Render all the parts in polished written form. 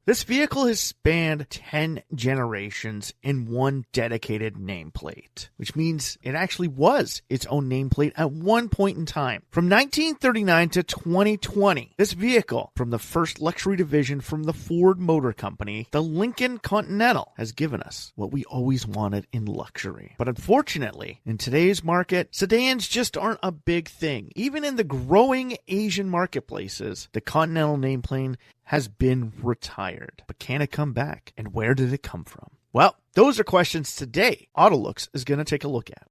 This vehicle has spanned 10 generations in one dedicated nameplate, which means it actually was its own nameplate at one point in time. From 1939 to 2020, this vehicle from the first luxury division from the Ford Motor Company, the Lincoln Continental, has given us what we always wanted in luxury. But unfortunately, in today's market, sedans just aren't a big thing. Even in the growing Asian marketplaces, the Continental nameplate has been retired. But can it come back? And where did it come from? Well, those are questions today AutoLooks is going to take a look at.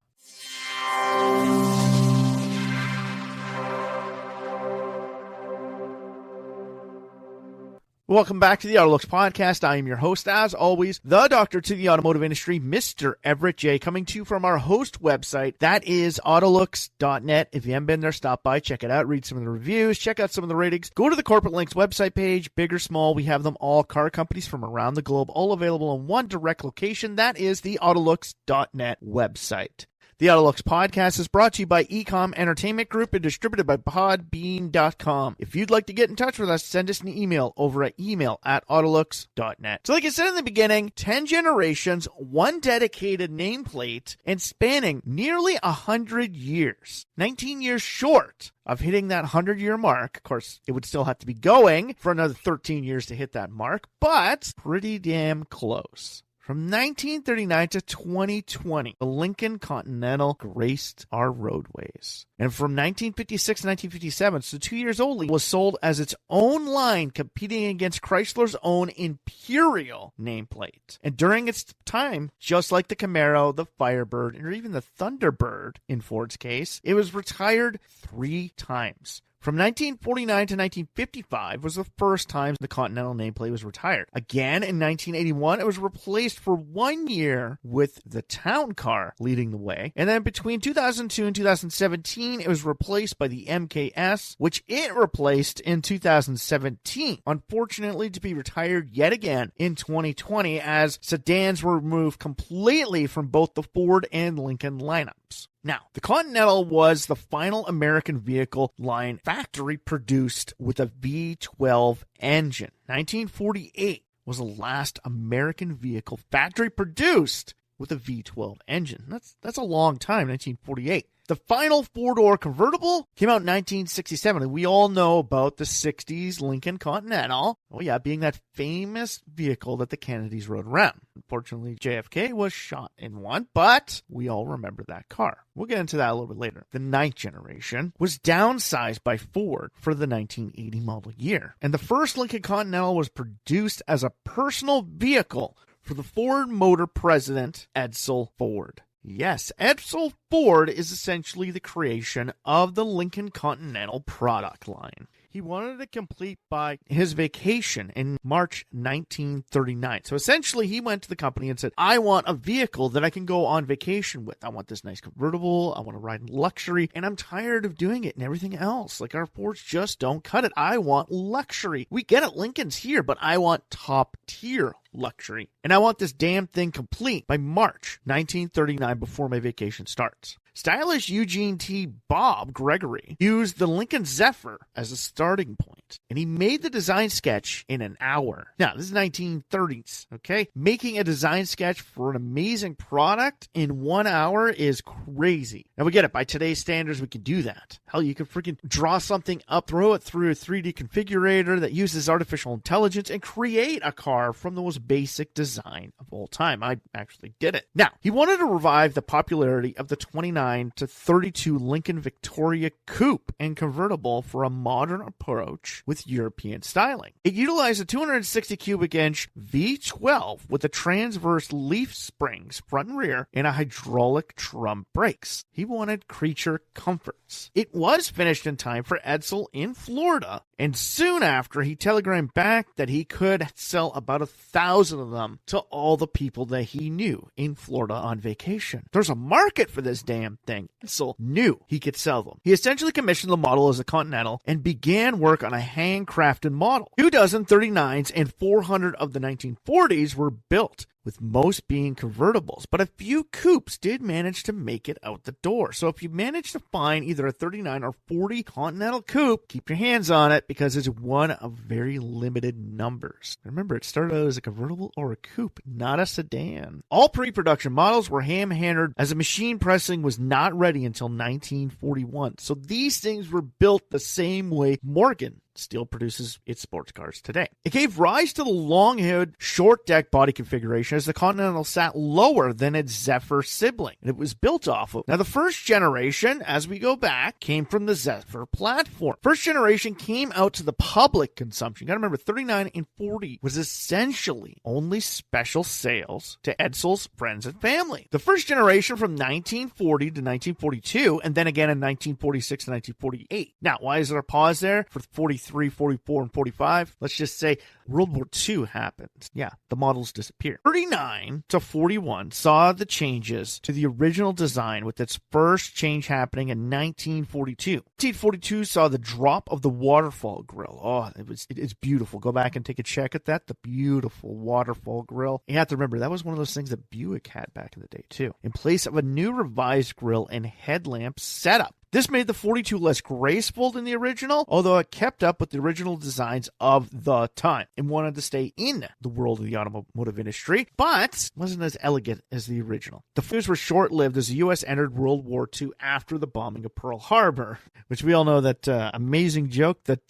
Welcome back to the AutoLooks podcast. I am your host, as always, the doctor to the automotive industry, Mr. Everett J, coming to you from our host website. That is AutoLooks.net. If you haven't been there, stop by, check it out, read some of the reviews, check out some of the ratings. Go to the Corporate Links website page, big or small. We have them all, car companies from around the globe, all available in one direct location. That is the AutoLooks.net website. The AutoLooks podcast is brought to you by Ecom Entertainment Group and distributed by Podbean.com. If you'd like to get in touch with us, send us an email over at email@autolooks.net. So like I said in the beginning, 10 generations, one dedicated nameplate, and spanning nearly 100 years. 19 years short of hitting that 100-year mark. Of course, it would still have to be going for another 13 years to hit that mark, but pretty damn close. From 1939 to 2020, the Lincoln Continental graced our roadways. And from 1956 to 1957, so 2 years only, was sold as its own line, competing against Chrysler's own Imperial nameplate. And during its time, just like the Camaro, the Firebird, or even the Thunderbird in Ford's case, it was retired 3 times. From 1949 to 1955 was the first time the Continental nameplate was retired. Again, in 1981, it was replaced for 1 year with the Town Car leading the way. And then between 2002 and 2017, it was replaced by the MKS, which it replaced in 2017. Unfortunately, to be retired yet again in 2020 as sedans were removed completely from both the Ford and Lincoln lineups. Now, the Continental was the final American vehicle line factory produced with a V12 engine. 1948 was the last American vehicle factory produced with a V12 engine. That's a long time, 1948. The final 4-door convertible came out in 1967, and we all know about the 60s Lincoln Continental. Oh yeah, being that famous vehicle that the Kennedys rode around. Unfortunately, JFK was shot in one, but we all remember that car. We'll get into that a little bit later. The 9th generation was downsized by Ford for the 1980 model year, and the first Lincoln Continental was produced as a personal vehicle for the Ford Motor president, Edsel Ford. Yes, Edsel Ford is essentially the creation of the Lincoln Continental product line. He wanted to complete by his vacation in March 1939. So essentially, he went to the company and said, I want a vehicle that I can go on vacation with. I want this nice convertible. I want to ride in luxury. And I'm tired of doing it and everything else. Like, our Fords just don't cut it. I want luxury. We get it. Lincoln's here, but I want top tier luxury. And I want this damn thing complete by March 1939 before my vacation starts. Stylish Eugene T. Bob Gregory used the Lincoln Zephyr as a starting point, and he made the design sketch in an hour. Now, this is 1930s, okay? Making a design sketch for an amazing product in 1 hour is crazy. Now, we get it. By today's standards, we can do that. Hell, you can freaking draw something up, throw it through a 3D configurator that uses artificial intelligence, and create a car from the most basic design of all time. I actually did it. Now, he wanted to revive the popularity of the 29 to 32 Lincoln Victoria Coupe and convertible for a modern approach with European styling. It utilized a 260 cubic inch V12 with a transverse leaf springs front and rear and a hydraulic drum brakes. He wanted creature comforts. It was finished in time for Edsel in Florida, and soon after he telegrammed back that he could sell about 1,000 of them to all the people that he knew in Florida on vacation. There's a market for this damn thing. Edsel knew he could sell them. He essentially commissioned the model as a Continental and began work on a handcrafted model. 2 dozen 39s and 400 of the 1940s were built, with most being convertibles, but a few coupes did manage to make it out the door. So if you manage to find either a 39 or 40 Continental coupe, keep your hands on it because it's one of very limited numbers. Remember, it started out as a convertible or a coupe, not a sedan. All pre-production models were ham-hammered as the machine pressing was not ready until 1941. So these things were built the same way Morgan still produces its sports cars today. It gave rise to the long-head, short-deck body configuration as the Continental sat lower than its Zephyr sibling, and it was built off of. Now, the first generation, as we go back, came from the Zephyr platform. First generation came out to the public consumption. You gotta remember, 39 and 40 was essentially only special sales to Edsel's friends and family. The first generation from 1940 to 1942, and then again in 1946 to 1948. Now, why is there a pause there for 43, 44, and 45? Let's just say World War II happened. Yeah, the models disappeared. 39 to 41 saw the changes to the original design, with its first change happening in 1942. 1942 saw the drop of the waterfall grille. Oh, it's beautiful. Go back and take a check at that. The beautiful waterfall grille. You have to remember, that was one of those things that Buick had back in the day too, in place of a new revised grille and headlamp setup. This made the 42 less graceful than the original, although it kept up with the original designs of the time and wanted to stay in the world of the automotive industry, but wasn't as elegant as the original. The flames were short-lived as the U.S. entered World War II after the bombing of Pearl Harbor, which we all know that amazing joke that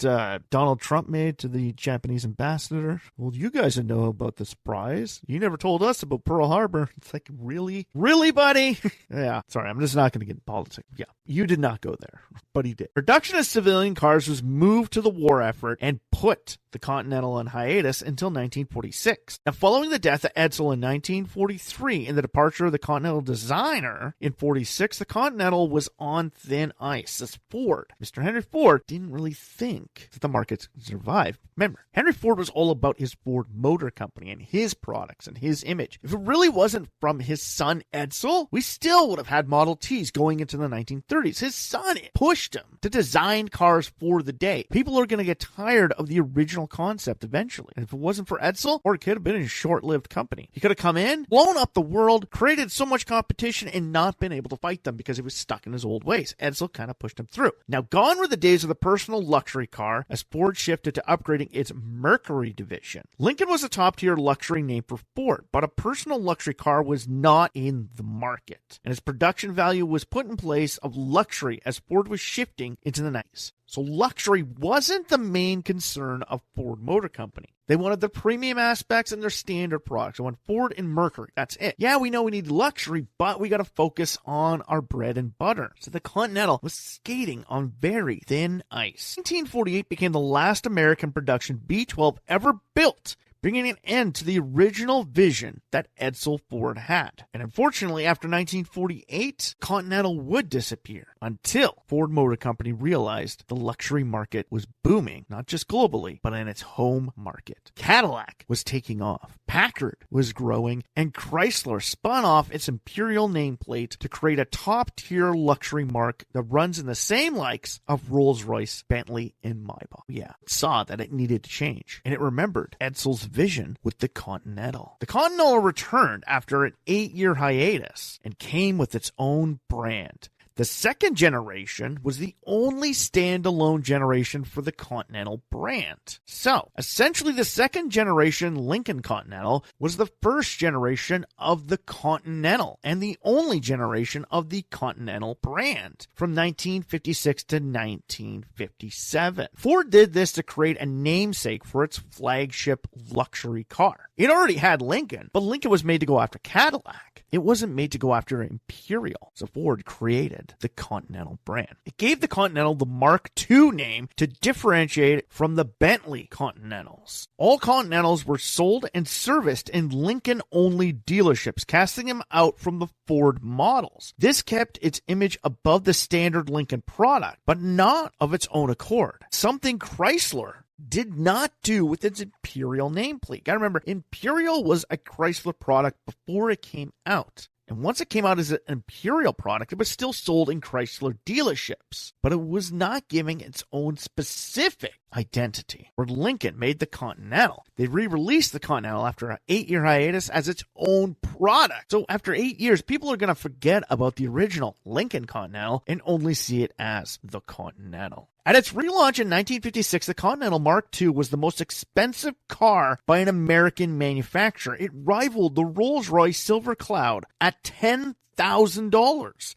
Donald Trump made to the Japanese ambassador. Well, you guys know about the surprise. You never told us about Pearl Harbor. It's like, really? Really, buddy? Yeah, sorry, I'm just not going to get in politics. Yeah, you did not go there, but he did. Production of civilian cars was moved to the war effort and put the Continental on hiatus until 1946. Now, following the death of Edsel in 1943 and the departure of the Continental designer in 46, the Continental was on thin ice as Mr. Henry Ford, didn't really think that the market could survive. Remember, Henry Ford was all about his Ford Motor Company and his products and his image. If it really wasn't from his son Edsel, we still would have had Model Ts going into the 1930s. His son pushed him to design cars for the day. People are going to get tired of the original concept eventually. And if it wasn't for Edsel, Ford could have been a short-lived company. He could have come in, blown up the world, created so much competition, and not been able to fight them because he was stuck in his old ways. Edsel kind of pushed him through. Now, gone were the days of the personal luxury car as Ford shifted to upgrading its Mercury division. Lincoln was a top-tier luxury name for Ford, but a personal luxury car was not in the market, and its production value was put in place of luxury as Ford was shifting into the 90s. So luxury wasn't the main concern of Ford Motor Company. They wanted the premium aspects in their standard products. They wanted Ford and Mercury. That's it. Yeah, we know we need luxury, but we got to focus on our bread and butter. So the Continental was skating on very thin ice. 1948 became the last American production B12 ever built, bringing an end to the original vision that Edsel Ford had. And unfortunately, after 1948, Continental would disappear until Ford Motor Company realized the luxury market was booming, not just globally, but in its home market. Cadillac was taking off, Packard was growing, and Chrysler spun off its Imperial nameplate to create a top-tier luxury marque that runs in the same likes of Rolls-Royce, Bentley, and Maybach. Yeah, it saw that it needed to change, and it remembered Edsel's vision with the Continental. The Continental returned after an 8-year hiatus and came with its own brand. The second generation was the only standalone generation for the Continental brand. So, essentially the second generation Lincoln Continental was the first generation of the Continental and the only generation of the Continental brand from 1956 to 1957. Ford did this to create a namesake for its flagship luxury car. It already had Lincoln, but Lincoln was made to go after Cadillac. It wasn't made to go after Imperial, so Ford created the Continental brand. It gave the Continental the Mark II name to differentiate it from the Bentley Continentals. All Continentals were sold and serviced in Lincoln-only dealerships, casting them out from the Ford models. This kept its image above the standard Lincoln product, but not of its own accord. Something Chrysler did not do with its Imperial nameplate. Gotta remember, Imperial was a Chrysler product before it came out. And once it came out as an Imperial product, it was still sold in Chrysler dealerships. But it was not giving its own specific identity. Where Lincoln made the Continental, they re-released the Continental after an 8-year hiatus as its own product. So after 8 years, people are going to forget about the original Lincoln Continental and only see it as the Continental. At its relaunch in 1956, the Continental Mark II was the most expensive car by an American manufacturer. It rivaled the Rolls-Royce Silver Cloud at $10,000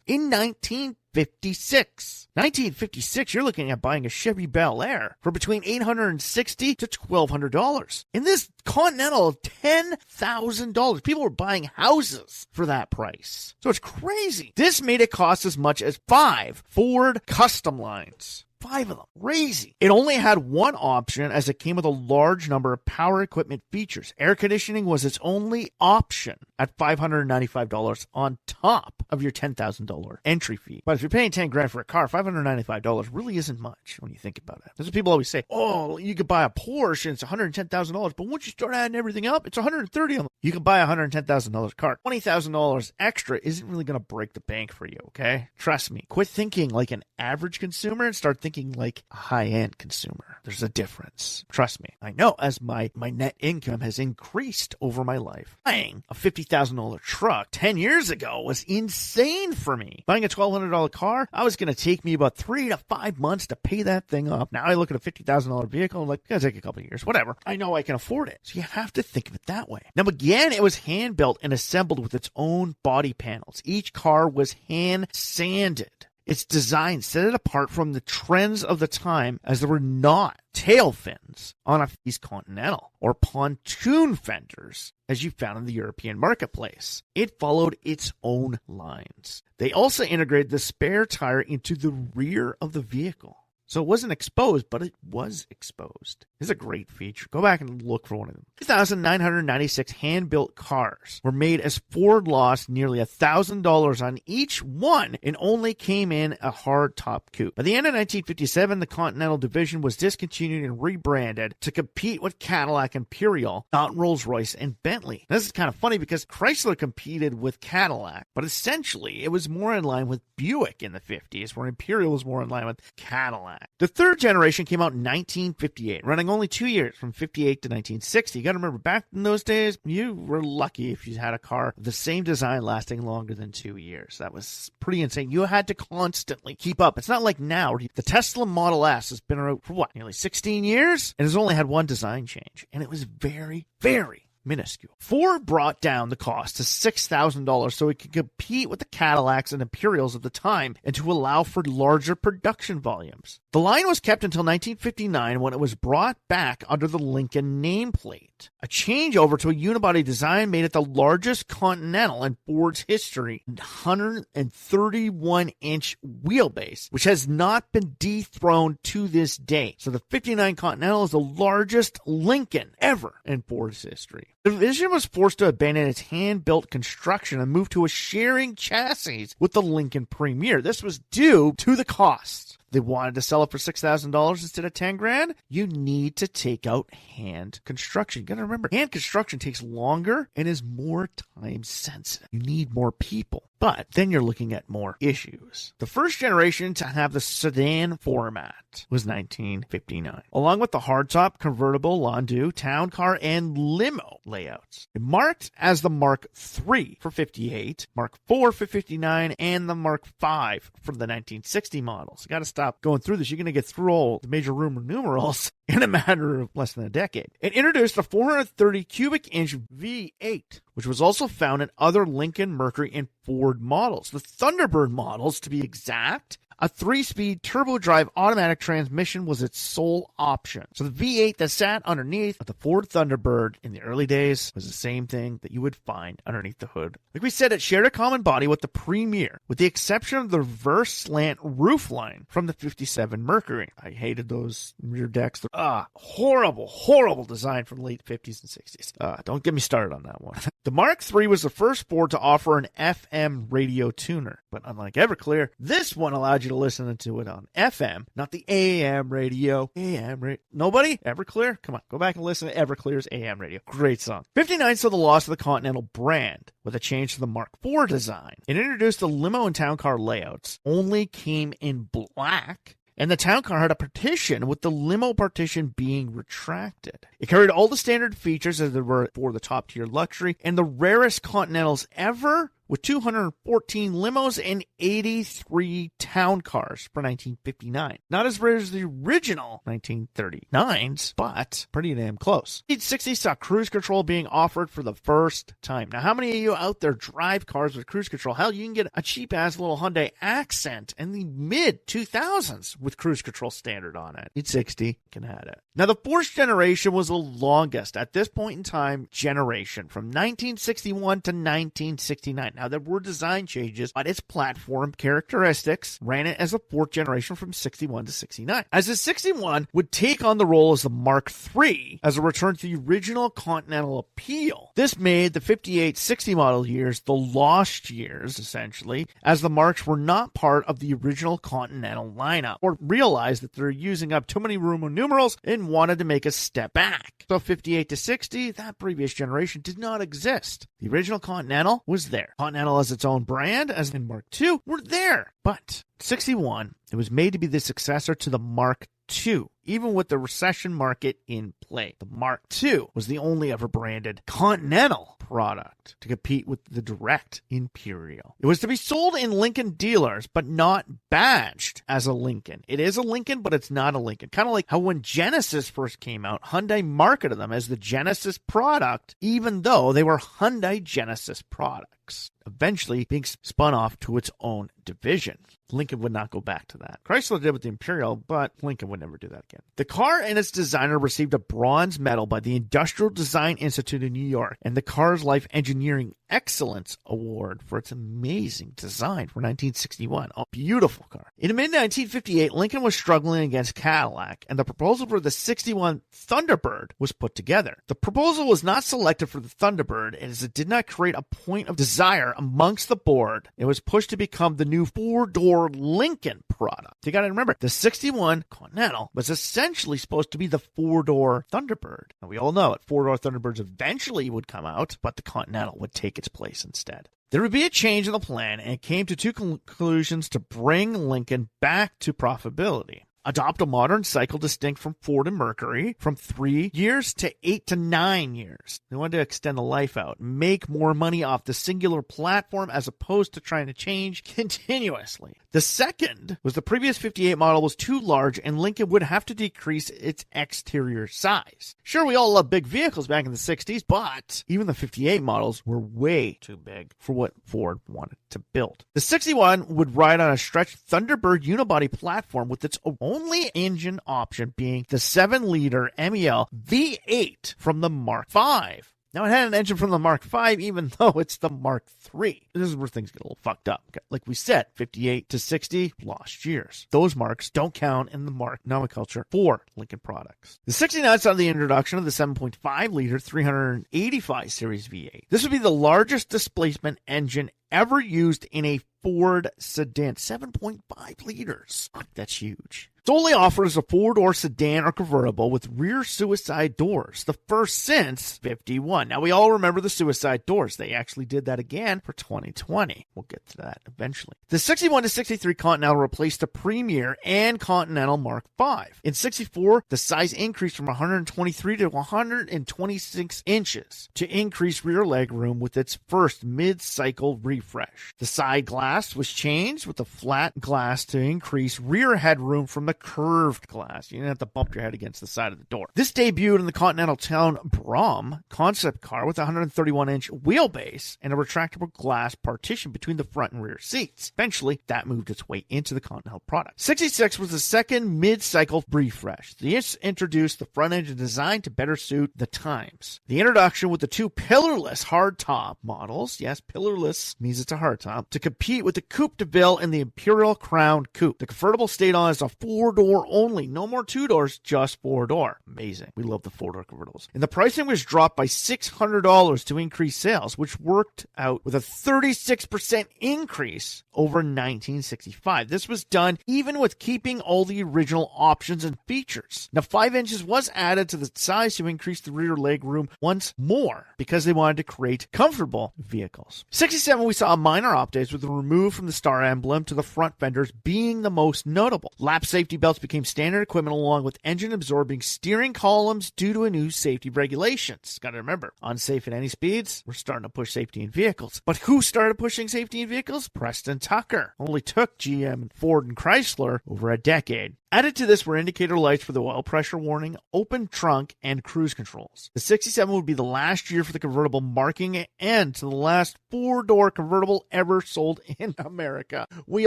in 1956. 1956, you're looking at buying a Chevy Bel Air for between $860 to $1,200. In this Continental, $10,000. People were buying houses for that price. So it's crazy. This made it cost as much as 5 Ford Custom Lines. 5 of them. Crazy. It only had one option as it came with a large number of power equipment features. Air conditioning was its only option at $595 on top of your $10,000 entry fee. But if you're paying $10,000 for a car, $595 really isn't much when you think about it. That's what people always say. Oh, you could buy a Porsche and it's $110,000, but once you start adding everything up, it's $130,000. You can buy a $110,000 car. $20,000 extra isn't really going to break the bank for you, okay? Trust me. Quit thinking like an average consumer and start thinking like a high-end consumer. There's a difference. Trust me. I know as my net income has increased over my life. Buying a $50,000 truck 10 years ago was insane for me. Buying a $1,200 car, I was going to take me about 3 to 5 months to pay that thing off. Now I look at a $50,000 vehicle and I'm like, it's going to take a couple of years. Whatever. I know I can afford it. So you have to think of it that way. Now again, it was hand-built and assembled with its own body panels. Each car was hand-sanded. Its design set it apart from the trends of the time, as there were not tail fins on a East Continental or pontoon fenders as you found in the European marketplace. It followed its own lines. They also integrated the spare tire into the rear of the vehicle. So it wasn't exposed, but it was exposed. This is a great feature. Go back and look for one of them. 2,996 hand-built cars were made as Ford lost nearly $1,000 on each one and only came in a hard-top coupe. By the end of 1957, the Continental division was discontinued and rebranded to compete with Cadillac Imperial, not Rolls-Royce and Bentley. Now, this is kind of funny because Chrysler competed with Cadillac, but essentially it was more in line with Buick in the 50s, where Imperial was more in line with Cadillac. The third generation came out in 1958, running only 2 years from 58 to 1960. You got to remember, back in those days, you were lucky if you had a car of the same design lasting longer than 2 years. That was pretty insane. You had to constantly keep up. It's not like now. The Tesla Model S has been around for what, nearly 16 years? And has only had one design change. And it was very, very minuscule. Ford brought down the cost to $6,000 so it could compete with the Cadillacs and Imperials of the time and to allow for larger production volumes. The line was kept until 1959 when it was brought back under the Lincoln nameplate. A changeover to a unibody design made it the largest Continental in Ford's history, 131-inch wheelbase, which has not been dethroned to this day. So the 59 Continental is the largest Lincoln ever in Ford's history. The division was forced to abandon its hand-built construction and move to a sharing chassis with the Lincoln Premier. This was due to the cost. They wanted to sell it for $6,000 instead of $10,000. You need to take out hand construction. You got to remember, hand construction takes longer and is more time sensitive. You need more people. But then you're looking at more issues. The first generation to have the sedan format was 1959, along with the hardtop, convertible, landau, town car, and limo layouts. It marked as the Mark III for 58, Mark IV for 59, and the Mark V for the 1960 models. You got to stop going through this. You're going to get through all the major Roman numerals in a matter of less than a decade. It introduced a 430 cubic inch V8, which was also found in other Lincoln, Mercury, and Ford models. The Thunderbird models, to be exact, a 3-speed turbo-drive automatic transmission was its sole option. So the V8 that sat underneath the Ford Thunderbird in the early days was the same thing that you would find underneath the hood. Like we said, it shared a common body with the Premier, with the exception of the reverse slant roofline from the 57 Mercury. I hated those rear decks. Horrible, horrible design from the late 50s and 60s. Don't get me started on that one. The Mark III was the first Ford to offer an FM radio tuner. But unlike Everclear, this one allowed you to listen to it on FM, not the AM radio. Nobody? Everclear? Come on, go back and listen to Everclear's AM radio. Great song. 59 saw the loss of the Continental brand with a change to the Mark IV design. It introduced the limo and town car layouts, only came in black, And the town car had a partition, with the limo partition being retracted. It carried all the standard features as there were for the top-tier luxury, and the rarest Continentals ever, with 214 limos and 83 town cars for 1959. Not as rare as the original 1939s, but pretty damn close. 1960 saw cruise control being offered for the first time. Now, how many of you out there drive cars with cruise control? Hell, you can get a cheap-ass little Hyundai Accent in the mid-2000s with cruise control standard on it. 1960 can have it. Now, the fourth generation was the longest, at this point in time, generation, from 1961 to 1969. Now, there were design changes, but its platform characteristics ran it as a fourth generation from 61 to 69. As the 61 would take on the role as the Mark III as a return to the original Continental appeal. This made the 58-60 model years the lost years, essentially, as the Marks were not part of the original Continental lineup, or realized that they're using up too many Roman numerals and wanted to make a step back. So 58 to 60, that previous generation did not exist. The original Continental was there. Continental as its own brand, as in Mark II, were there. But 61, it was made to be the successor to the Mark II, even with the recession market in play. The Mark II was the only ever branded Continental product to compete with the direct Imperial. It was to be sold in Lincoln dealers, but not badged as a Lincoln. It is a Lincoln, but it's not a Lincoln. Kind of like how when Genesis first came out, Hyundai marketed them as the Genesis product, even though they were Hyundai Genesis products, eventually being spun off to its own division. Lincoln would not go back to that. Chrysler did with the Imperial, but Lincoln would never do that again. The car and its designer received a bronze medal by the Industrial Design Institute in New York and the Cars Life Engineering Excellence Award for its amazing design for 1961. A beautiful car. In mid-1958, Lincoln was struggling against Cadillac, and the proposal for the 61 Thunderbird was put together. The proposal was not selected for the Thunderbird, as it did not create a point of desire amongst the board. It was pushed to become the new four-door Lincoln product. You got to remember, the 61 Continental was essentially supposed to be the four-door Thunderbird. Now, we all know it. Four-door Thunderbirds eventually would come out, but the Continental would take its place instead. There would be a change in the plan, and it came to two conclusions to bring Lincoln back to profitability. Adopt a modern cycle distinct from Ford and Mercury from 3 years to 8 to 9 years. They wanted to extend the life out, make more money off the singular platform as opposed to trying to change continuously. The second was the previous 58 model was too large and Lincoln would have to decrease its exterior size. Sure, we all loved big vehicles back in the 60s, but even the 58 models were way too big for what Ford wanted to build. The 61 would ride on a stretched Thunderbird unibody platform with its only engine option being the 7-liter MEL V8 from the Mark V. Now, it had an engine from the Mark V, even though it's the Mark III. This is where things get a little fucked up. Like we said, 58 to 60, lost years. Those marks don't count in the Mark nomenclature for Lincoln products. The 69 saw the introduction of the 7.5-liter 385 Series V8. This would be the largest displacement engine ever used in a Ford sedan. 7.5 liters. That's huge. It's only offered as a four-door sedan or convertible with rear suicide doors, the first since 51. Now, we all remember the suicide doors. They actually did that again for 2020. We'll get to that eventually. The 61 to 63 Continental replaced the Premier and Continental Mark V. In 64, the size increased from 123 to 126 inches to increase rear leg room with its first mid-cycle refresh. The side glass was changed with a flat glass to increase rear headroom from the curved glass. You didn't have to bump your head against the side of the door. This debuted in the Continental Town Brougham concept car with a 131-inch wheelbase and a retractable glass partition between the front and rear seats. Eventually, that moved its way into the Continental product. 66 was the second mid-cycle refresh. This introduced the front engine design to better suit the times. The introduction with the two pillarless hardtop models, yes, pillarless means it's a hardtop, to compete with the Coupe de Ville and the Imperial Crown Coupe. The convertible stayed on as a four-door only. No more two doors, just four-door. Amazing. We love the four-door convertibles. And the pricing was dropped by $600 to increase sales, which worked out with a 36% increase over 1965. This was done even with keeping all the original options and features. Now, 5 inches was added to the size to increase the rear leg room once more because they wanted to create comfortable vehicles. 67, we saw minor updates with the remove from the star emblem to the front fenders being the most notable. Lap safe safety belts became standard equipment along with engine-absorbing steering columns due to a new safety regulations. Got to remember, unsafe at any speeds, we're starting to push safety in vehicles. But who started pushing safety in vehicles? Preston Tucker. Only took GM, Ford, and Chrysler over a decade. Added to this were indicator lights for the oil pressure warning, open trunk, and cruise controls. The 67 would be the last year for the convertible, marking end to the last four-door convertible ever sold in America. We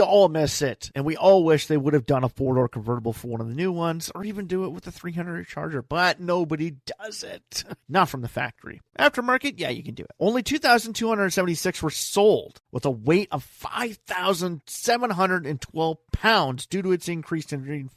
all miss it, and we all wish they would have done a four-door convertible for one of the new ones, or even do it with the 300 Charger, but nobody does it. Not from the factory. Aftermarket, yeah, you can do it. Only 2,276 were sold, with a weight of 5,712 pounds due to its increased in reinforcements.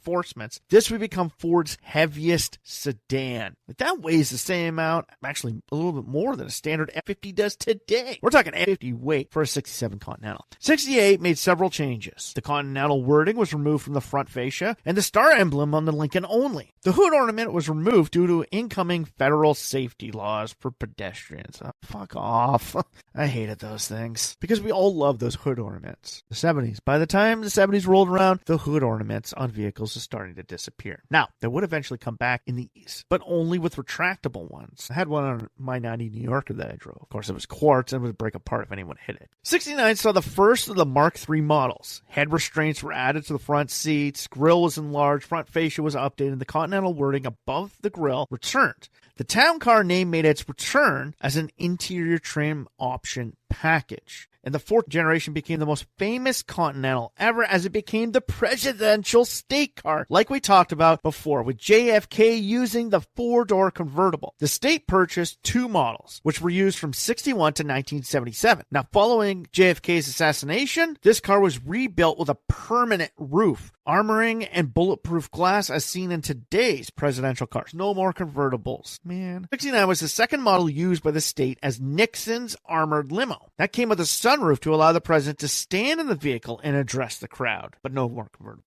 This would become Ford's heaviest sedan. If that weighs the same amount, actually a little bit more than a standard F50 does today. We're talking F50 weight for a 67 Continental. 68 made several changes. The Continental wording was removed from the front fascia, and the star emblem on the Lincoln only. The hood ornament was removed due to incoming federal safety laws for pedestrians. Oh, fuck off. I hated those things, because we all love those hood ornaments. The 70s. By the time the 70s rolled around, the hood ornaments on vehicles is starting to disappear. Now, they would eventually come back in the East, but only with retractable ones. I had one on my 90 New Yorker that I drove. Of course, it was quartz and would break apart if anyone hit it. 69 saw the first of the Mark III models. Head restraints were added to the front seats, grille was enlarged, front fascia was updated, the Continental wording above the grille returned. The town car name made its return as an interior trim option package. And the fourth generation became the most famous Continental ever, as it became the presidential state car, like we talked about before, with JFK using the four-door convertible. The state purchased two models, which were used from 61 to 1977. Now, following JFK's assassination, this car was rebuilt with a permanent roof, armoring, and bulletproof glass as seen in today's presidential cars. No more convertibles. Man. 69 was the second model used by the state as Nixon's armored limo. That came with a sunroof to allow the president to stand in the vehicle and address the crowd, but no more convertibles.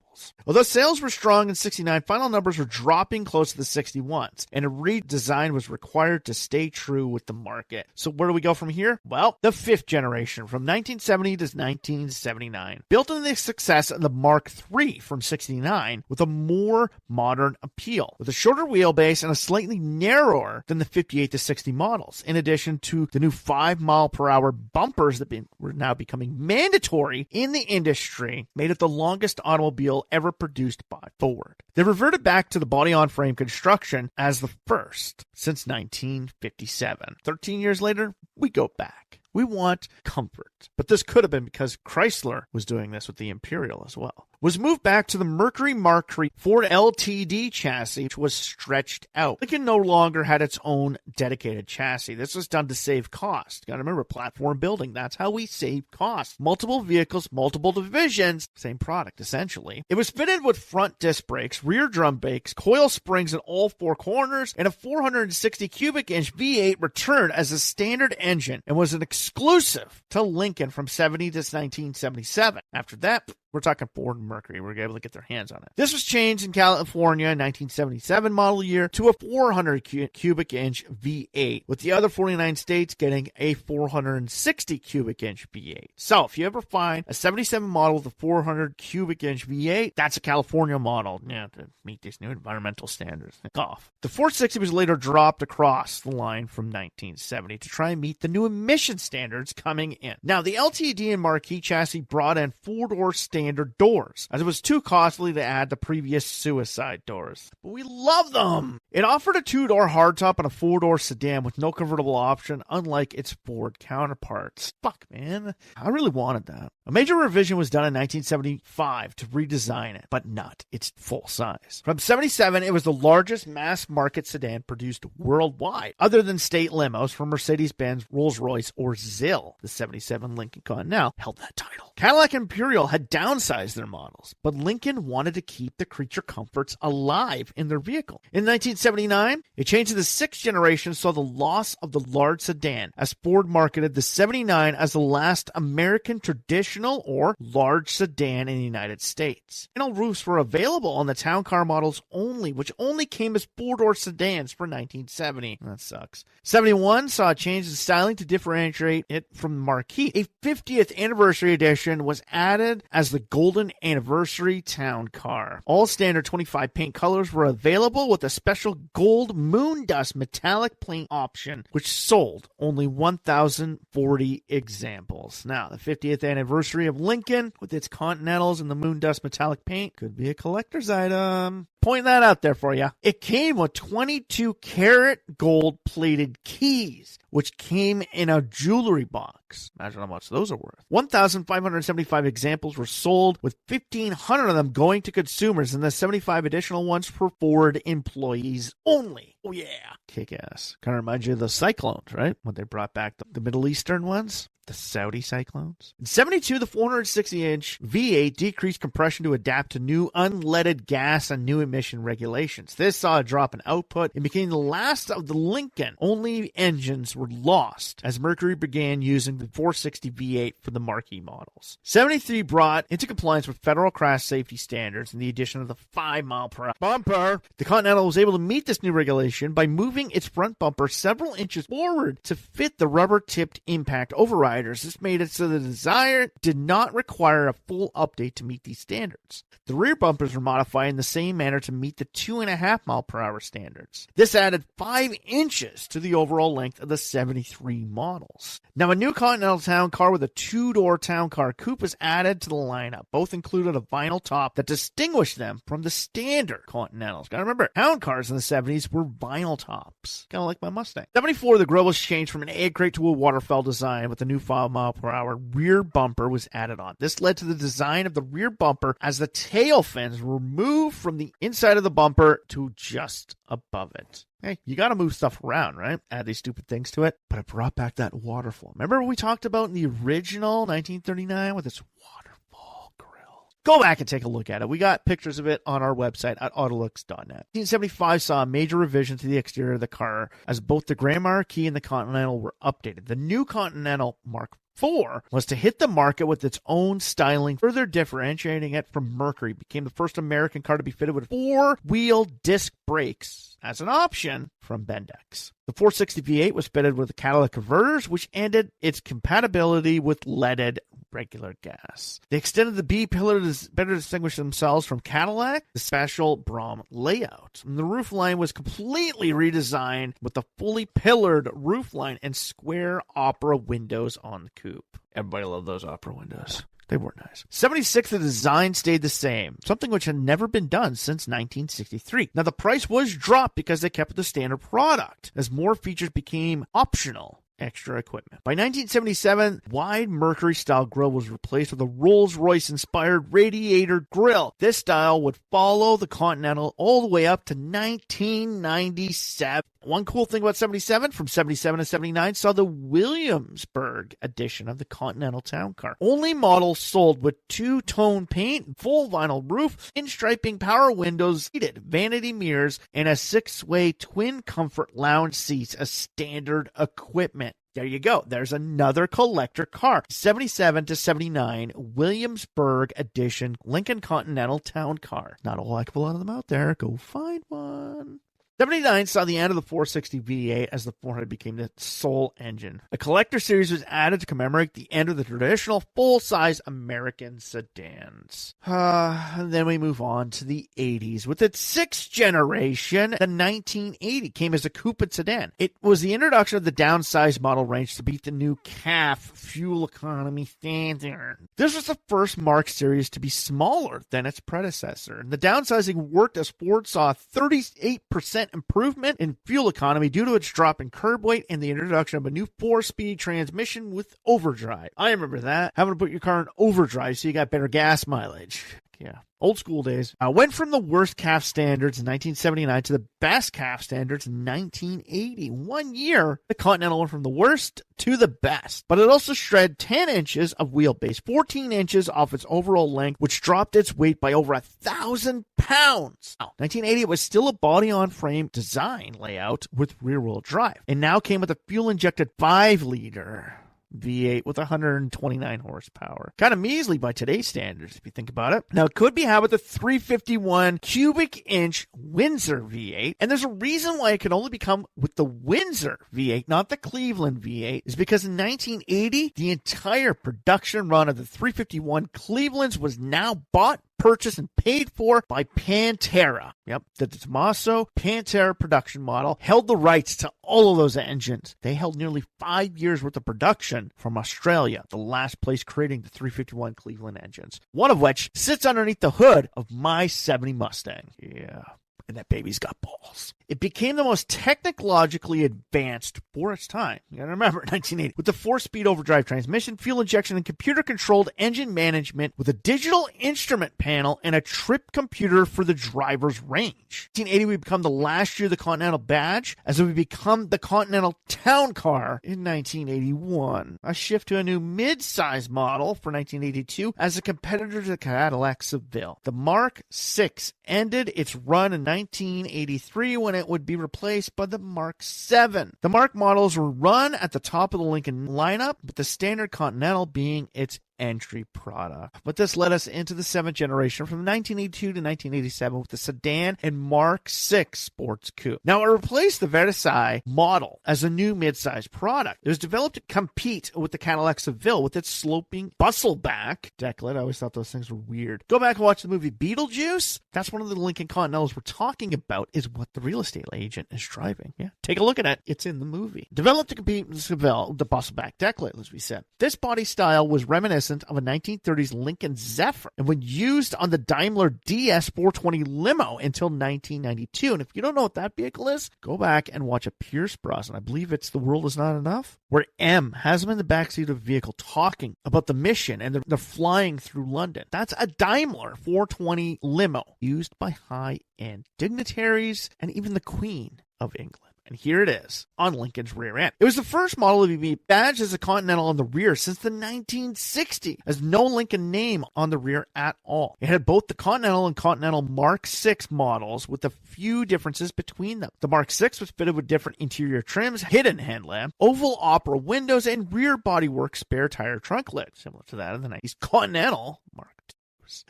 Although sales were strong in 69, final numbers were dropping close to the 61s, and a redesign was required to stay true with the market. So where do we go from here? Well, the fifth generation from 1970 to 1979. Built on the success of the Mark III from 69 with a more modern appeal, with a shorter wheelbase and a slightly narrower than the 58 to 60 models, in addition to the new 5-mile-per-hour bumpers that were now becoming mandatory in the industry, made it the longest automobile ever produced by Ford. They reverted back to the body-on-frame construction as the first since 1957. 13 years later, we go back. We want comfort. But this could have been because Chrysler was doing this with the Imperial as well. Was moved back to the Mercury Mark III Ford LTD chassis, which was stretched out. Lincoln no longer had its own dedicated chassis. This was done to save cost. Gotta remember, platform building, that's how we save cost. Multiple vehicles, multiple divisions, same product essentially. It was fitted with front disc brakes, rear drum brakes, coil springs in all four corners, and a 460 cubic inch V8 returned as a standard engine and was an exclusive to Lincoln from 70 to 1977. After that, we're talking Ford and Mercury. We're able to get their hands on it. This was changed in California in 1977 model year to a 400 cubic inch V8, with the other 49 states getting a 460 cubic inch V8. So if you ever find a 77 model with a 400 cubic inch V8, that's a California model. Yeah, to meet these new environmental standards. Off. The 460 was later dropped across the line from 1970 to try and meet the new emission standards coming in. Now, the LTD and Marquis chassis brought in four-door standard doors, as it was too costly to add the previous suicide doors. But we love them! It offered a two-door hardtop and a four-door sedan with no convertible option, unlike its Ford counterparts. Fuck, man. I really wanted that. A major revision was done in 1975 to redesign it, but not its full size. From 77, it was the largest mass-market sedan produced worldwide, other than state limos from Mercedes-Benz, Rolls-Royce, or ZIL. The 77 Lincoln Continental held that title. Cadillac and Imperial had downsized their models, but Lincoln wanted to keep the creature comforts alive in their vehicle. In 1979, a change to the sixth generation saw the loss of the large sedan, as Ford marketed the 79 as the last American traditional or large sedan in the United States. Panel roofs were available on the town car models only, which only came as four-door sedans for 1970. That sucks. 71 saw a change in styling to differentiate it from the Marquis. A 50th anniversary edition was added as the Golden Anniversary anniversary town car. All standard 25 paint colors were available with a special gold moon dust metallic paint option, which sold only 1,040 examples. Now, the 50th anniversary of Lincoln with its Continentals and the moon dust metallic paint could be a collector's item. Point that out there for you. It came with 22 karat gold plated keys, which came in a jewelry box. Imagine how much those are worth. 1,575 examples were sold, with 1,500 of them going to consumers, and the 75 additional ones for Ford employees only. Oh yeah. Kick ass. Kind of reminds you of the Cyclones, right? When they brought back the Middle Eastern ones. The Saudi Cyclones. In 72, the 460-inch V8 decreased compression to adapt to new unleaded gas and new emission regulations. This saw a drop in output and became the last of the Lincoln-only engines were lost as Mercury began using the 460 V8 for the marquee models. 73 brought into compliance with federal crash safety standards and the addition of the 5-mile-per-hour bumper. The Continental was able to meet this new regulation by moving its front bumper several inches forward to fit the rubber-tipped impact override. This made it so the Desire did not require a full update to meet these standards. The rear bumpers were modified in the same manner to meet the 2.5-mile-per-hour standards. This added 5 inches to the overall length of the 73 models. Now, a new Continental Town Car with a 2-door Town Car Coupe was added to the lineup. Both included a vinyl top that distinguished them from the standard Continentals. Gotta remember, Town Cars in the 70s were vinyl tops. Kind of like my Mustang. 74, the grille was changed from an egg crate to a waterfall design with a new 5-mile-per-hour rear bumper was added on. This led to the design of the rear bumper as the tail fins were moved from the inside of the bumper to just above it. Hey, you got to move stuff around, right? Add these stupid things to it. But it brought back that waterfall. Remember what we talked about in the original 1939 with its waterfall grill? Go back and take a look at it. We got pictures of it on our website at autolooks.net. 1975 saw a major revision to the exterior of the car as both the Grand Marquis and the Continental were updated. The new Continental Mark IV was to hit the market with its own styling, further differentiating it from Mercury. It became the first American car to be fitted with 4-wheel disc brakes as an option from Bendix. The 460 V8 was fitted with catalytic converters, which ended its compatibility with leaded regular gas. They extended the B pillar to better distinguish themselves from Cadillac, the special Brougham layout. And the roofline was completely redesigned with the fully pillared roofline and square opera windows on the coupe. Everybody loved those opera windows. They were nice. 76, the design stayed the same, something which had never been done since 1963. Now, the price was dropped because they kept the standard product, as more features became optional extra equipment. By 1977, wide Mercury-style grille was replaced with a Rolls-Royce-inspired radiator grille. This style would follow the Continental all the way up to 1997. One cool thing about 77, from 77 to 79, saw the Williamsburg edition of the Continental Town Car. Only models sold with two-tone paint, full vinyl roof, in-striping power windows, heated vanity mirrors, and a 6-way twin comfort lounge seats as standard equipment. There you go. There's another collector car. 77 to 79 Williamsburg edition Lincoln Continental Town Car. Not a heck of a lot of them out there. Go find one. 79 saw the end of the 460 V8 as the 400 became the sole engine. A collector series was added to commemorate the end of the traditional full-size American sedans. And then we move on to the 80s. With its 6th generation, the 1980 came as a coupe and sedan. It was the introduction of the downsized model range to beat the new CAF fuel economy standard. This was the first Mark series to be smaller than its predecessor. The downsizing worked as Ford saw 38% improvement in fuel economy due to its drop in curb weight and the introduction of a new 4-speed transmission with overdrive. I remember that, having to put your car in overdrive so you got better gas mileage. Yeah. Old school days. Went from the worst CAF standards in 1979 to the best CAF standards in 1980. 1 year, the Continental went from the worst to the best. But it also shredded 10 inches of wheelbase, 14 inches off its overall length, which dropped its weight by over 1,000 pounds. 1980 was still a body-on-frame design layout with rear-wheel drive, and now came with a fuel-injected 5-liter V8 with 129 horsepower. Kind of measly by today's standards, if you think about it. Now, it could be had with a 351 cubic inch Windsor V8, and there's a reason why it could only become with the Windsor V8, not the Cleveland V8, is because in 1980, the entire production run of the 351 Clevelands was now bought purchased and paid for by Pantera. Yep, the Tommaso Pantera production model held the rights to all of those engines. They held nearly 5 years worth of production from Australia, the last place creating the 351 Cleveland engines, one of which sits underneath the hood of my 70 Mustang. Yeah. And that baby's got balls. It became the most technologically advanced for its time. You gotta remember, 1980, with the 4-speed overdrive transmission, fuel injection, and computer-controlled engine management with a digital instrument panel and a trip computer for the driver's range. 1980 would become the last year of the Continental badge, as it would become the Continental Town Car in 1981. A shift to a new mid-size model for 1982 as a competitor to the Cadillac Seville. The Mark VI ended its run in 1983 when it would be replaced by the Mark VII. The Mark models were run at the top of the Lincoln lineup, with the standard Continental being its entry product. But this led us into the 7th generation from 1982 to 1987 with the sedan and Mark VI Sports Coupe. Now, it replaced the Versailles model as a new mid-size product. It was developed to compete with the Cadillac Seville with its sloping bustleback decklet. I always thought those things were weird. Go back and watch the movie Beetlejuice. That's one of the Lincoln Continentals we're talking about, is what the real estate agent is driving. Yeah, take a look at it. It's in the movie. Developed to compete with the Seville, the bustleback decklet, as we said. This body style was reminiscent of a 1930s Lincoln Zephyr and when used on the Daimler DS 420 limo until 1992. And if you don't know what that vehicle is, go back and watch a Pierce Brosnan. I believe it's The World Is Not Enough, where M has him in the backseat of a vehicle talking about the mission and they're flying through London. That's a Daimler 420 limo used by high-end dignitaries and even the Queen of England. And here it is on Lincoln's rear end. It was the first model to be badged as a Continental on the rear since the 1960s, as no Lincoln name on the rear at all. It had both the Continental and Continental Mark VI models with a few differences between them. The Mark VI was fitted with different interior trims, hidden headlamp, oval opera windows, and rear bodywork spare tire trunk lid, similar to that of the 90s Continental Mark II.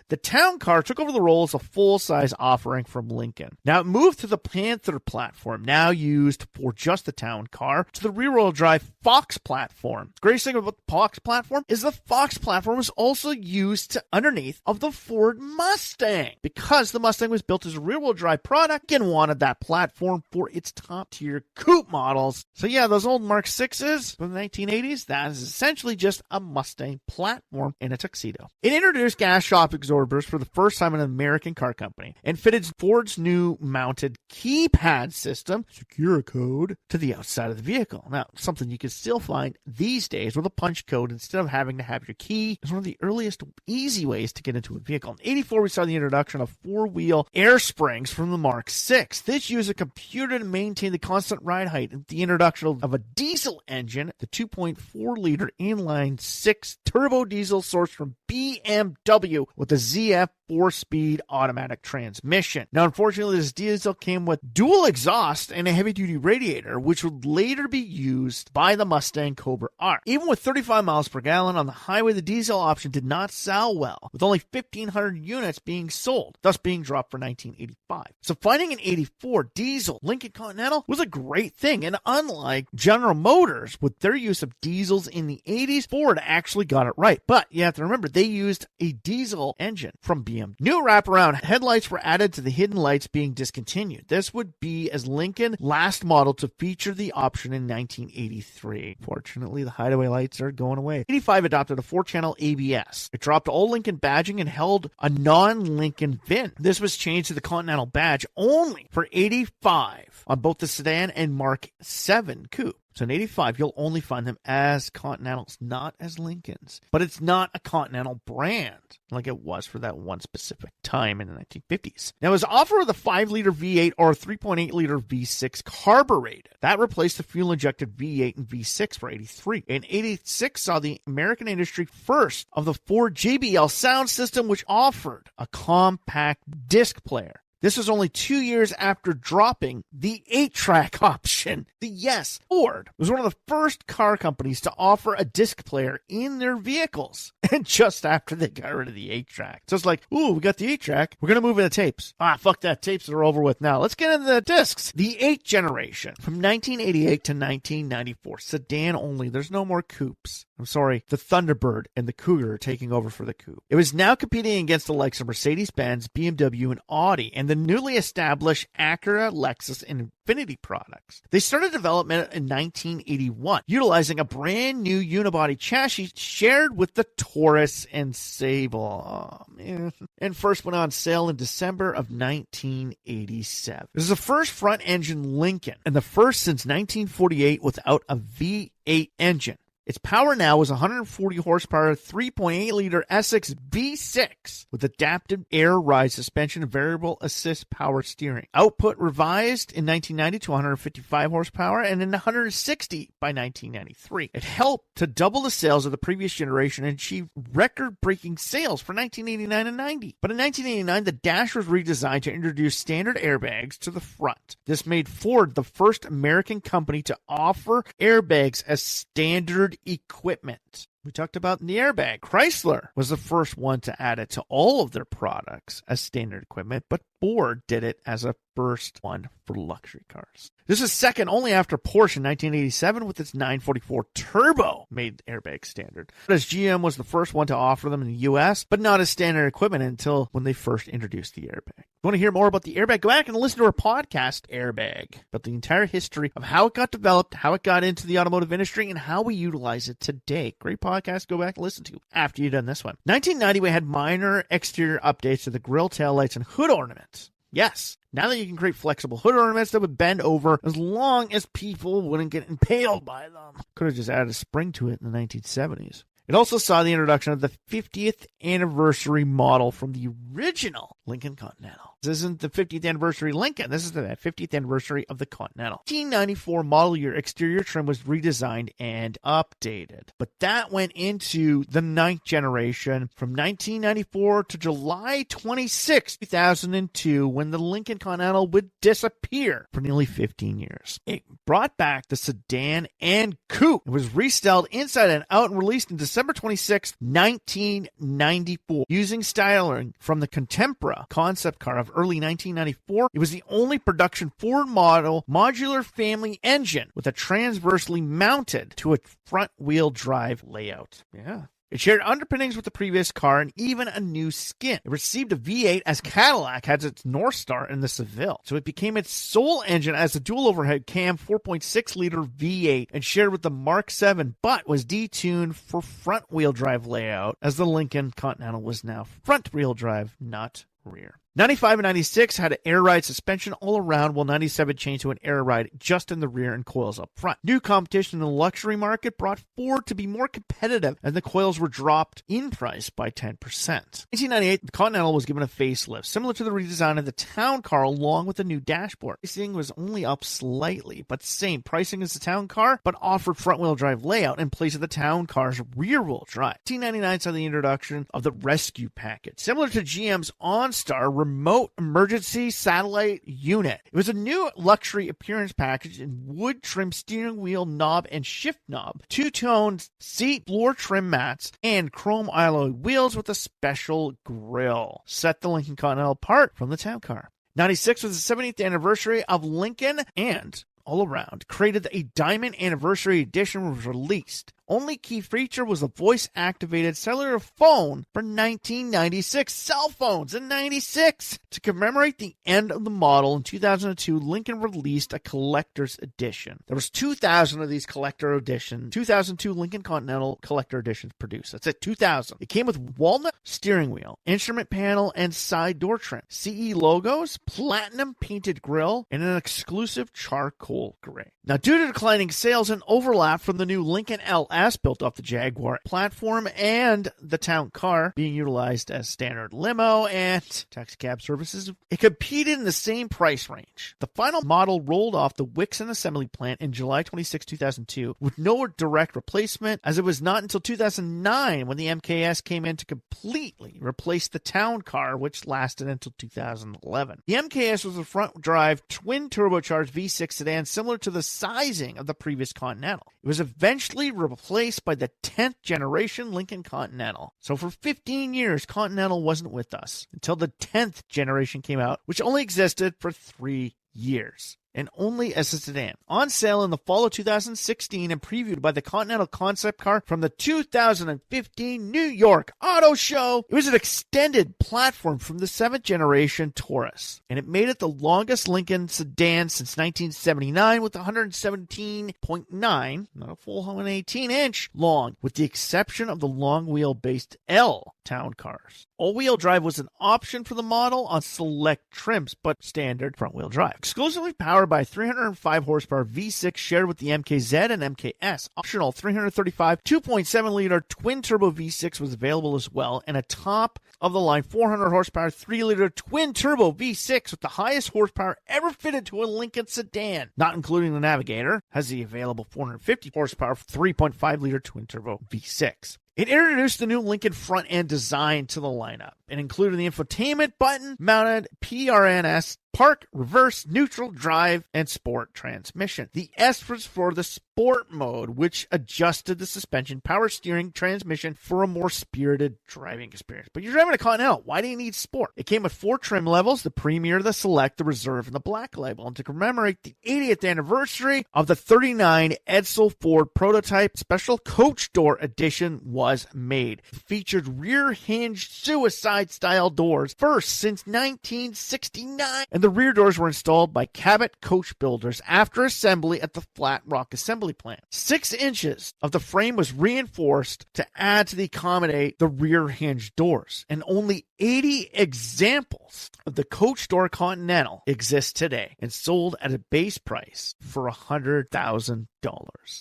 The Town Car took over the role as a full-size offering from Lincoln. Now it moved to the Panther platform, now used for just the Town Car, to the rear-wheel drive Fox platform. The greatest thing about the Fox platform is the Fox platform was also used underneath of the Ford Mustang. Because the Mustang was built as a rear-wheel drive product, Lincoln wanted that platform for its top-tier coupe models. So yeah, those old Mark VIs from the 1980s, that is essentially just a Mustang platform in a tuxedo. It introduced gas shock absorbers for the first time in an American car company and fitted Ford's new mounted keypad system, Securicode, to the outside of the vehicle. Now, something you can still find these days with a punch code instead of having to have your key is one of the earliest easy ways to get into a vehicle. In 1984, we saw the introduction of four-wheel air springs from the Mark VI. This used a computer to maintain the constant ride height and the introduction of a diesel engine, the 2.4-liter inline-6 turbo diesel sourced from BMW with a ZF 4-speed automatic transmission. Now, unfortunately, this diesel came with dual exhaust and a heavy-duty radiator, which would later be used by the Mustang Cobra R. Even with 35 miles per gallon on the highway, the diesel option did not sell well, with only 1,500 units being sold, thus being dropped for 1985. So finding an 84 diesel Lincoln Continental was a great thing, and unlike General Motors, with their use of diesels in the 80s, Ford actually got it right. But you have to remember, they used a diesel engine from BMW. New wraparound headlights were added to the hidden lights being discontinued. This would be as Lincoln last model to feature the option in 1983. Fortunately, the hideaway lights are going away. 85 adopted a 4-channel ABS. It dropped all Lincoln badging and held a non-Lincoln VIN. This was changed to the Continental badge only for 85 on both the sedan and Mark VII coupe. So in 85, you'll only find them as Continentals, not as Lincolns. But it's not a Continental brand like it was for that one specific time in the 1950s. Now, it was offered with a 5-liter V8 or a 3.8-liter V6 carbureted. That replaced the fuel-injected V8 and V6 for 83. And 86 saw the American industry first of the Ford JBL sound system, which offered a compact disc player. This was only 2 years after dropping the 8-track option. Yes, Ford was one of the first car companies to offer a disc player in their vehicles. And just after they got rid of the 8-track. So it's like, ooh, we got the 8-track. We're going to move into tapes. Fuck that. Tapes are over with now. Let's get into the discs. The 8 generation from 1988 to 1994. Sedan only. There's no more coupes. I'm sorry, the Thunderbird and the Cougar are taking over for the coupe. It was now competing against the likes of Mercedes-Benz, BMW, and Audi, and the newly established Acura, Lexus, and Infiniti products. They started development in 1981, utilizing a brand new unibody chassis shared with the Taurus and Sable. Oh, man. And first went on sale in December of 1987. This is the first front-engine Lincoln, and the first since 1948 without a V8 engine. Its power now is 140 horsepower, 3.8-liter Essex V6 with adaptive air ride suspension and variable assist power steering. Output revised in 1990 to 155 horsepower and then 160 by 1993. It helped to double the sales of the previous generation and achieved record-breaking sales for 1989 and 90. But in 1989, the dash was redesigned to introduce standard airbags to the front. This made Ford the first American company to offer airbags as standard equipment. We talked about the airbag. Chrysler was the first one to add it to all of their products as standard equipment, but Ford did it as a first one for luxury cars. This is second only after Porsche in 1987 with its 944 Turbo made airbag standard. As GM was the first one to offer them in the US, but not as standard equipment until when they first introduced the airbag. If you want to hear more about the airbag, go back and listen to our podcast, Airbag, about the entire history of how it got developed, how it got into the automotive industry, and how we utilize it today. Great podcast. Go back and listen to after you've done this one. 1990, we had minor exterior updates to the grille, taillights, and hood ornaments. Yes, now that you can create flexible hood ornaments that would bend over as long as people wouldn't get impaled by them. Could have just added a spring to it in the 1970s. It also saw the introduction of the 50th anniversary model from the original Lincoln Continental. This isn't the 50th anniversary Lincoln. This is the 50th anniversary of the Continental. 1994 model year exterior trim was redesigned and updated. But that went into the 9th generation from 1994 to July 26, 2002, when the Lincoln Continental would disappear for nearly 15 years. It brought back the sedan and coupe. It was restyled inside and out and released in December 26, 1994, using styling from the Contempra concept car of early 1994. It was the only production Ford model modular family engine with a transversely mounted to a front-wheel drive layout. Yeah. It shared underpinnings with the previous car and even a new skin. It received a V8 as Cadillac has its North Star in the Seville. So it became its sole engine as a dual overhead cam 4.6-liter V8 and shared with the Mark 7, but was detuned for front-wheel drive layout as the Lincoln Continental was now front-wheel drive, not rear. 95 and 96 had an air ride suspension all around, while 97 changed to an air ride just in the rear and coils up front. New competition in the luxury market brought Ford to be more competitive, and the coils were dropped in price by 10%. 1998, the Continental was given a facelift, similar to the redesign of the Town Car along with a new dashboard. Pricing was only up slightly, but same pricing as the Town Car, but offered front-wheel drive layout in place of the Town Car's rear-wheel drive. 1999 saw the introduction of the Rescue Package, similar to GM's OnStar remote emergency satellite unit. It was a new luxury appearance package in wood trim steering wheel knob and shift knob, two-tone seat floor trim mats, and chrome alloy wheels with a special grille. Set the Lincoln Continental apart from the Town Car. 96 was the 70th anniversary of Lincoln, and all around created a Diamond Anniversary Edition, was released. Only key feature was a voice-activated cellular phone for 1996. Cell phones in 96. To commemorate the end of the model in 2002, Lincoln released a collector's edition. There was 2,000 of these collector editions. 2002 Lincoln Continental collector editions produced. That's it, 2,000. It came with walnut steering wheel, instrument panel, and side door trim. CE logos, platinum painted grille, and an exclusive charcoal gray. Now, due to declining sales and overlap from the new Lincoln LS, S built off the Jaguar platform and the Town Car being utilized as standard limo and taxicab services. It competed in the same price range. The final model rolled off the Wixon assembly plant in July 26, 2002 with no direct replacement, as it was not until 2009 when the MKS came in to completely replace the Town Car, which lasted until 2011. The MKS was a front-drive, twin-turbocharged V6 sedan similar to the sizing of the previous Continental. It was eventually replaced by the 10th generation Lincoln Continental. So for 15 years, Continental wasn't with us until the 10th generation came out, which only existed for 3 years. And only as a sedan. On sale in the fall of 2016 and previewed by the Continental concept car from the 2015 New York Auto Show. It was an extended platform from the 7th generation Taurus, and it made it the longest Lincoln sedan since 1979 with 117.9, not a full 118-inch long, with the exception of the long wheel-based L Town Cars. All-wheel drive was an option for the model on select trims, but standard front-wheel drive. Exclusively powered by a 305 horsepower V6 shared with the MKZ and MKS. Optional 335 2.7-liter twin-turbo V6 was available as well, and a top-of-the-line 400 horsepower 3-liter twin-turbo V6 with the highest horsepower ever fitted to a Lincoln sedan, not including the Navigator, has the available 450 horsepower 3.5-liter twin-turbo V6. It introduced the new Lincoln front-end design to the lineup. It included the infotainment button, mounted PRNS, park, reverse, neutral, drive, and sport transmission. The S was for the sport mode, which adjusted the suspension, power steering, transmission for a more spirited driving experience. But you're driving a Continental. Why do you need sport? It came with 4 trim levels, the Premier, the Select, the Reserve, and the Black Label. And to commemorate the 80th anniversary of the 39 Edsel Ford prototype, special coach door edition was made. It featured rear-hinged suicide-style doors, first since 1969. And the rear doors were installed by Cabot Coach Builders after assembly at the Flat Rock Assembly Plant. 6 inches of the frame was reinforced to add to accommodate the rear hinge doors, and only 80 examples of the coach door Continental exist today and sold at a base price for $100,000.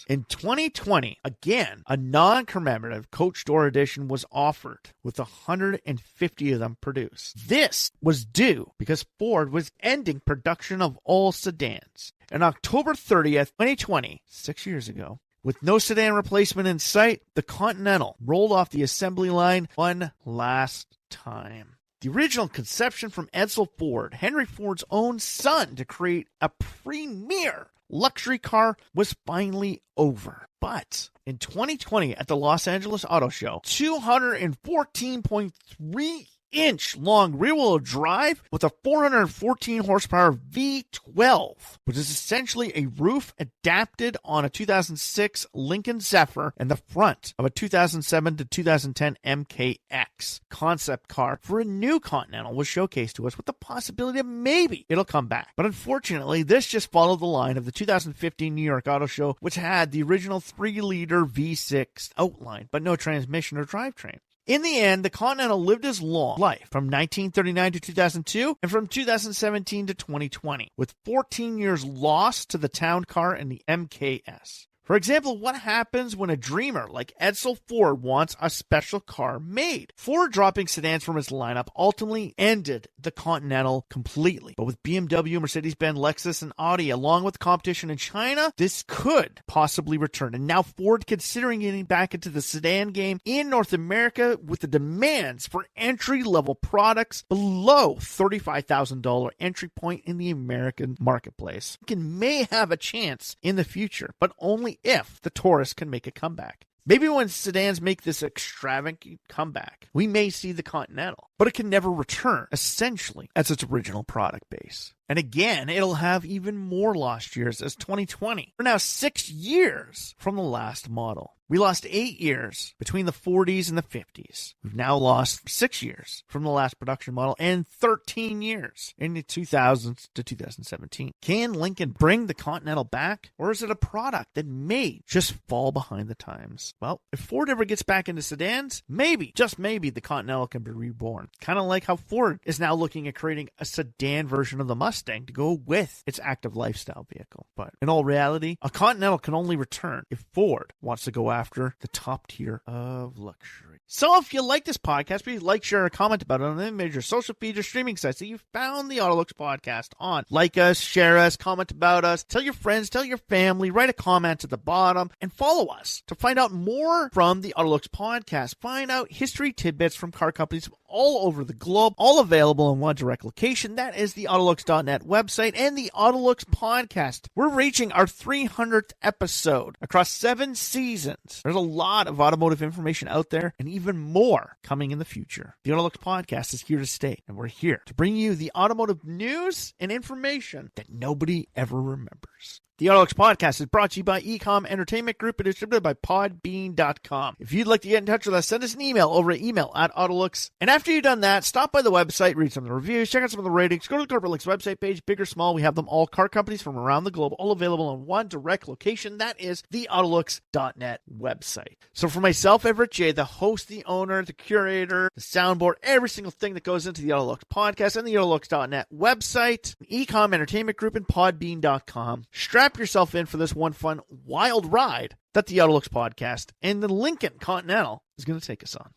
In 2020, again, a non-commemorative coach door edition was offered with 150 of them produced. This was due because Ford was ending production of all sedans. On October 30th, 2020, 6 years ago, with no sedan replacement in sight, the Continental rolled off the assembly line one last time. The original conception from Edsel Ford, Henry Ford's own son, to create a premier luxury car was finally over. But in 2020 at the Los Angeles Auto Show, 214.3-inch long rear-wheel drive with a 414 horsepower V12, which is essentially a roof adapted on a 2006 Lincoln Zephyr and the front of a 2007 to 2010 MKX concept car for a new Continental was showcased to us with the possibility of maybe it'll come back. But unfortunately, this just followed the line of the 2015 New York Auto Show, which had the original 3-liter V6 outline, but no transmission or drivetrain. In the end, the Continental lived its long life from 1939 to 2002 and from 2017 to 2020, with 14 years lost to the Town Car and the MKS. For example, what happens when a dreamer like Edsel Ford wants a special car made? Ford dropping sedans from its lineup ultimately ended the Continental completely. But with BMW, Mercedes-Benz, Lexus, and Audi, along with competition in China, this could possibly return. And now Ford considering getting back into the sedan game in North America with the demands for entry-level products below $35,000 entry point in the American marketplace. Lincoln may have a chance in the future, but only if the Taurus can make a comeback. Maybe when sedans make this extravagant comeback, we may see the Continental, but it can never return, essentially, as its original product base. And again, it'll have even more lost years as 2020. We're now 6 years from the last model. We lost 8 years between the 40s and the 50s. We've now lost 6 years from the last production model and 13 years in the 2000s to 2017. Can Lincoln bring the Continental back, or is it a product that may just fall behind the times? Well, if Ford ever gets back into sedans, maybe, just maybe, the Continental can be reborn. Kind of like how Ford is now looking at creating a sedan version of the Mustang. Mustang to go with its active lifestyle vehicle. But in all reality, a Continental can only return if Ford wants to go after the top tier of luxury. So if you like this podcast, please like, share, or comment about it on any major social feeds or streaming sites that you found the AutoLooks podcast on. Like us, share us, comment about us, tell your friends, tell your family, write a comment at the bottom, and follow us to find out more from the AutoLooks podcast. Find out history tidbits from car companies from all over the globe, all available in one direct location. That is the AutoLooks.net website and the AutoLooks podcast. We're reaching our 300th episode across 7 seasons. There's a lot of automotive information out there and even more coming in the future. The AutoLooks podcast is here to stay, and we're here to bring you the automotive news and information that nobody ever remembers. The AutoLooks podcast is brought to you by Ecom Entertainment Group and distributed by Podbean.com. If you'd like to get in touch with us, send us an email over at email@autolooks. And after you've done that, stop by the website, read some of the reviews, check out some of the ratings, go to the Corporate Links website page, big or small. We have them all, car companies from around the globe, all available in one direct location. That is the AutoLooks.net website. So for myself, Everett J, the host, the owner, the curator, the soundboard, every single thing that goes into the AutoLooks podcast and the AutoLooks.net website, Ecom Entertainment Group and Podbean.com. Strap yourself in for this one fun, wild ride that the AutoLooks podcast and the Lincoln Continental is going to take us on.